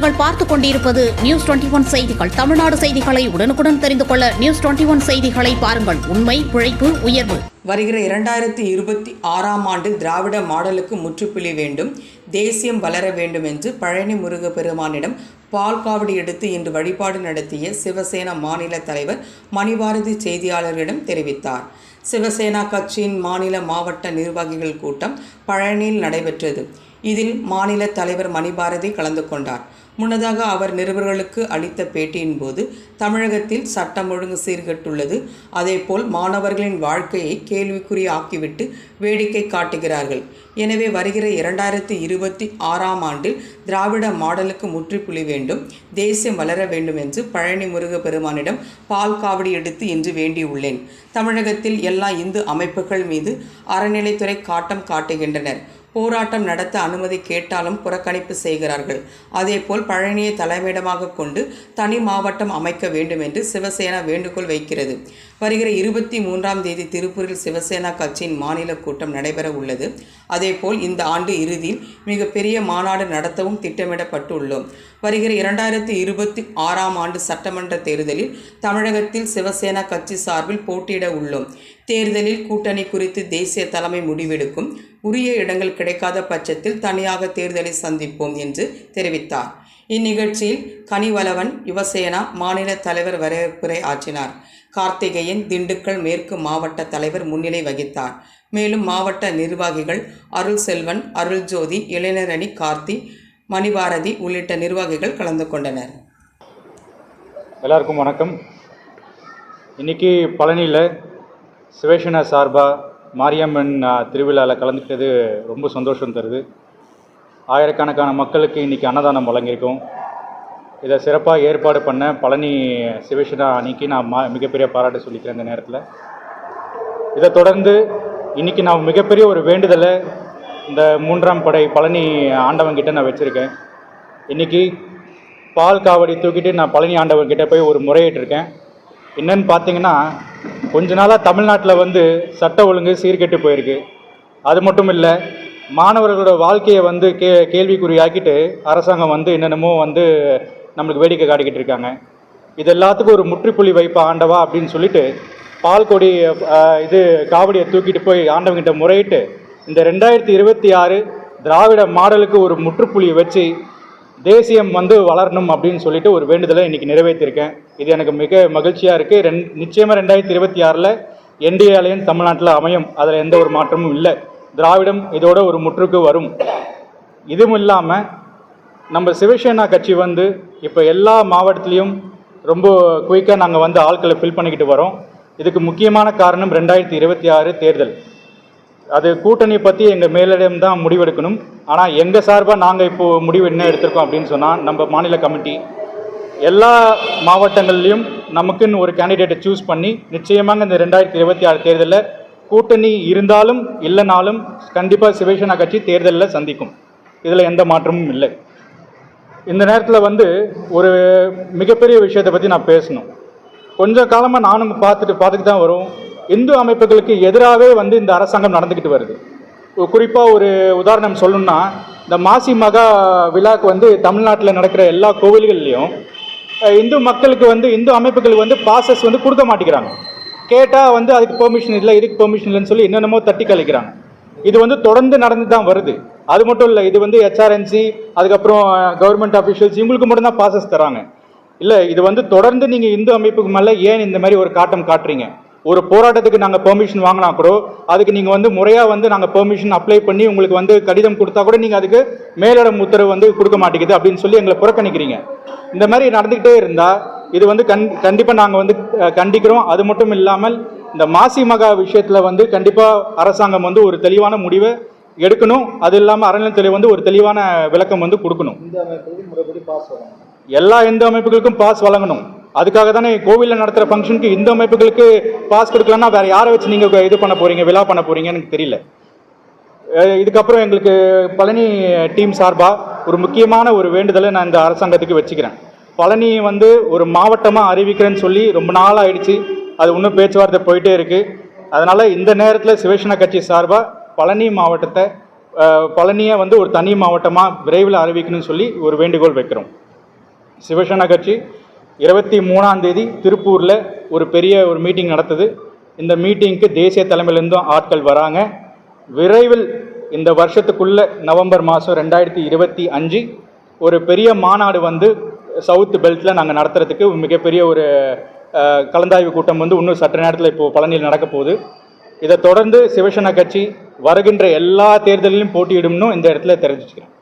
நீங்கள் பார்த்துக் கொண்டிருப்பது நியூஸ் 21 செய்திகள். தமிழ்நாடு செய்திகளை உடனுக்குடன் தெரிந்து கொள்ள நியூஸ் 21 செய்திகளை பாருங்கள். உண்மை, உழைப்பு, உயர்வு. வருகிற 2026ஆம் ஆண்டில் திராவிட மாடலுக்கு முற்றுப்புள்ளி வேண்டும், தேசியம் வளர வேண்டும் என்று பழனி முருகப்பெருமானிடம் பால் காவடி எடுத்து இன்று வழிபாடு நடத்திய சிவசேனா மாநில தலைவர் மணிபாரதி செய்தியாளர்களிடம் தெரிவித்தார். சிவசேனா கட்சியின் மாநில மாவட்ட நிர்வாகிகள் கூட்டம் பழனியில் நடைபெற்றது. இதில் மாநில தலைவர் மணிபாரதி கலந்து கொண்டார். முன்னதாக அவர் நிருபர்களுக்கு அளித்த பேட்டியின் போது தமிழகத்தில் சட்டம் ஒழுங்கு சீர்கெட்டுள்ளது, அதேபோல் மாணவர்களின் வாழ்க்கையை கேள்விக்குறியாக்கிவிட்டு வேடிக்கை காட்டுகிறார்கள். எனவே வருகிற 2026ஆம் ஆண்டில் திராவிட மாடலுக்கு முற்றுப்புள்ளி வேண்டும், தேசியம் வளர வேண்டும் என்று பழனி முருகப்பெருமானிடம் பால் காவடி எடுத்து இன்று வேண்டியுள்ளேன். தமிழகத்தில் எல்லா இந்து அமைப்புகள் மீது அறநிலைத்துறை காட்டம் காட்டுகின்றனர். போராட்டம் நடத்த அனுமதி கேட்டாலும் புறக்கணிப்பு செய்கிறார்கள். அதேபோல் பழனியை தலைமையிடமாக கொண்டு தனி மாவட்டம் அமைக்க வேண்டும் என்று சிவசேனா வேண்டுகோள் வைக்கிறது. வருகிற 23ஆம் தேதி திருப்பூரில் சிவசேனா கட்சியின் மாநில கூட்டம் நடைபெற உள்ளது. அதேபோல் இந்த ஆண்டு இறுதியில் மிகப்பெரிய மாநாடு நடத்தவும் திட்டமிடப்பட்டுள்ளோம். வருகிற 2026ஆம் ஆண்டு சட்டமன்ற தேர்தலில் தமிழகத்தில் சிவசேனா கட்சி சார்பில் போட்டியிட உள்ளோம். தேர்தலில் கூட்டணி குறித்து தேசிய தலைமை முடிவெடுக்கும். உரிய இடங்கள் கிடைக்காத பட்சத்தில் தனியாக தேர்தலை சந்திப்போம் என்று தெரிவித்தார். இந்நிகழ்ச்சியில் கனிவளவன் யுவசேனா மாநில தலைவர் வரவேற்புரை ஆற்றினார். கார்த்திகேயன் திண்டுக்கல் மேற்கு மாவட்ட தலைவர் முன்னிலை வகித்தார். மேலும் மாவட்ட நிர்வாகிகள் அருள் செல்வன், அருள் ஜோதி, இளைஞரணி கார்த்தி, மணிபாரதி உள்ளிட்ட நிர்வாகிகள் கலந்து கொண்டனர். எல்லாருக்கும் வணக்கம். இன்னைக்கு பழனியில் சிவசேனா சார்பாக மாரியம்மன் திருவிழாவில் கலந்துக்கிட்டது ரொம்ப சந்தோஷம் தருது. ஆயிரக்கணக்கான மக்களுக்கு இன்றைக்கி அன்னதானம் வழங்கியிருக்கோம். இதை சிறப்பாக ஏற்பாடு பண்ண பழனி சிவசேனா அன்னைக்கு நான் மிகப்பெரிய பாராட்டு சொல்லிக்கிறேன். இந்த நேரத்தில் இதை தொடர்ந்து இன்றைக்கி நான் மிகப்பெரிய ஒரு வேண்டுதலை இந்த 3ஆம் படை பழனி ஆண்டவன்கிட்ட நான் வச்சுருக்கேன். இன்றைக்கி பால் காவடி தூக்கிட்டு நான் பழனி ஆண்டவன்கிட்ட போய் ஒரு முறையிட்டிருக்கேன். என்னன்னு பார்த்தீங்கன்னா, கொஞ்ச நாளாக தமிழ்நாட்டில் சட்ட ஒழுங்கு சீர்கெட்டு போயிருக்கு. அது மட்டும் இல்லை, மாணவர்களோட வாழ்க்கையை கேள்விக்குறியாக்கிட்டு அரசாங்கம் என்னென்னமோ நம்மளுக்கு வேடிக்கை காட்டிக்கிட்டு இருக்காங்க. இது எல்லாத்துக்கும் ஒரு முற்றுப்புள்ளி வைப்பா ஆண்டவா அப்படின்னு சொல்லிட்டு பால் கொடி காவடியை தூக்கிட்டு போய் ஆண்டவங்கிட்ட முறையிட்டு இந்த 2026 திராவிட மாடலுக்கு ஒரு முற்றுப்புள்ளியை வச்சு தேசியம் வளரணும் அப்படின்னு சொல்லிட்டு ஒரு வேண்டுதலை இன்றைக்கி நிறைவேற்றியிருக்கேன். இது எனக்கு மிக மகிழ்ச்சியாக இருக்குது. நிச்சயமாக 2026 என்டிஏ அலையன்ஸ் தமிழ்நாட்டில் அமையும். அதில் எந்த ஒரு மாற்றமும் இல்லை. திராவிடம் இதோட ஒரு முற்றுக்கு வரும். இதுவும் இல்லாமல் நம்ம சிவசேனா கட்சி இப்போ எல்லா மாவட்டத்துலேயும் ரொம்ப குயிக்காக நாங்கள் ஆட்களை ஃபில் பண்ணிக்கிட்டு வரோம். இதுக்கு முக்கியமான காரணம் 2026 தேர்தல். அது கூட்டணி பற்றி எங்கள் மேலிடம் தான் முடிவெடுக்கணும். ஆனால் எங்கள் சார்பாக நாங்கள் இப்போது முடிவு என்ன எடுத்திருக்கோம் அப்படின்னு சொன்னால், நம்ம மாநில கமிட்டி எல்லா மாவட்டங்கள்லேயும் நமக்குன்னு ஒரு கேண்டிடேட்டை சூஸ் பண்ணி நிச்சயமாக இந்த 2026 தேர்தலில் கூட்டணி இருந்தாலும் இல்லைனாலும் கண்டிப்பாக சிவசேனா கட்சி தேர்தலில் சந்திக்கும். இதில் எந்த மாற்றமும் இல்லை. இந்த நேரத்தில் ஒரு மிகப்பெரிய விஷயத்தை பற்றி நான் பேசணும். கொஞ்ச காலமாக நானும் பார்த்துட்டு தான் வரும். இந்து அமைப்புகளுக்கு எதிராகவே இந்த அரசாங்கம் நடந்துக்கிட்டு வருது. குறிப்பாக ஒரு உதாரணம் சொல்லணும்னா, இந்த மாசி மகா விழாக்கு தமிழ்நாட்டில் நடக்கிற எல்லா கோவில்கள்லையும் இந்து மக்களுக்கு இந்து அமைப்புகளுக்கு பாசஸ் கொடுக்க மாட்டேங்கிறாங்க. கேட்டால் அதுக்கு பெர்மிஷன் இல்லை, இதுக்கு பெர்மிஷன் இல்லைன்னு சொல்லி என்னென்னமோ தட்டி கழிக்கிறாங்க. இது தொடர்ந்து நடந்து தான் வருது. அது மட்டும் இல்லை, இது ஹெச்ஆர்என்சி, அதுக்கப்புறம் கவர்மெண்ட் ஆஃபீஷியல்ஸ், இவங்களுக்கு மட்டும்தான் பாசஸ் தராங்க. இல்லை, இது தொடர்ந்து நீங்கள் இந்து அமைப்புக்கு மேலே ஏன் இந்த மாதிரி ஒரு காட்டம் காட்டுறீங்க? ஒரு போராட்டத்துக்கு நாங்கள் பெர்மிஷன் வாங்கினா கூட அதுக்கு நீங்கள் முறையாக நாங்கள் பெர்மிஷன் அப்ளை பண்ணி உங்களுக்கு கடிதம் கொடுத்தா கூட நீங்கள் அதுக்கு மேலிடம் உத்தரவு கொடுக்க மாட்டேங்குது அப்படின்னு சொல்லி எங்களை புறக்கணிக்கிறீங்க. இந்த மாதிரி நடந்துக்கிட்டே இருந்தால் இது கண்டிப்பாக நாங்கள் கண்டிக்கிறோம். அது மட்டும் இல்லாமல் இந்த மாசி மகா விஷயத்தில் கண்டிப்பாக அரசாங்கம் ஒரு தெளிவான முடிவை எடுக்கணும். அது இல்லாமல் அறநிலையத்துறை ஒரு தெளிவான விளக்கம் கொடுக்கணும். எல்லா இந்து அமைப்புகளுக்கும் பாஸ் வழங்கணும். அதுக்காக தானே கோவிலில் நடத்துகிற ஃபங்க்ஷனுக்கு இந்து அமைப்புகளுக்கு பாஸ் கொடுக்கலன்னா வேறு யாரை வச்சு நீங்கள் இது பண்ண போகிறீங்க, விழா பண்ண போகிறீங்கன்னு எனக்கு தெரியல. இதுக்கப்புறம் எங்களுக்கு பழனி டீம் சார்பாக ஒரு முக்கியமான ஒரு வேண்டுதலை நான் இந்த அரசாங்கத்துக்கு வச்சுக்கிறேன். பழனி ஒரு மாவட்டமாக அறிவிக்கிறேன்னு சொல்லி ரொம்ப நாள் ஆயிடுச்சு. அது இன்னும் பேச்சுவார்த்தை போயிட்டே இருக்குது. அதனால் இந்த நேரத்தில் சிவசேனா கட்சி சார்பாக பழனி மாவட்டத்தை பழனியை ஒரு தனி மாவட்டமாக விரைவில் அறிவிக்கணும்னு சொல்லி ஒரு வேண்டுகோள் வைக்கிறோம். சிவசேனா கட்சி 23ஆம் தேதி திருப்பூரில் ஒரு பெரிய மீட்டிங் நடத்துது. இந்த மீட்டிங்க்கு தேசிய தலைமையிலேருந்தும் ஆட்கள் வராங்க. விரைவில் இந்த வருஷத்துக்குள்ள நவம்பர் மாதம் 2025 ஒரு பெரிய மாநாடு வந்து சவுத் பெல்ட்டில் நாங்கள் நடத்துறதுக்கு மிகப்பெரிய ஒரு கலந்தாய்வு கூட்டம் வந்து இன்னும் சற்று நேரத்தில் இப்போது பழனியில் நடக்க போகுது. இதை தொடர்ந்து சிவசேனா கட்சி வருகின்ற எல்லா தேர்தலிலும் போட்டியிடும்னு இந்த இடத்துல தெரிவிச்சுக்கிறேன்.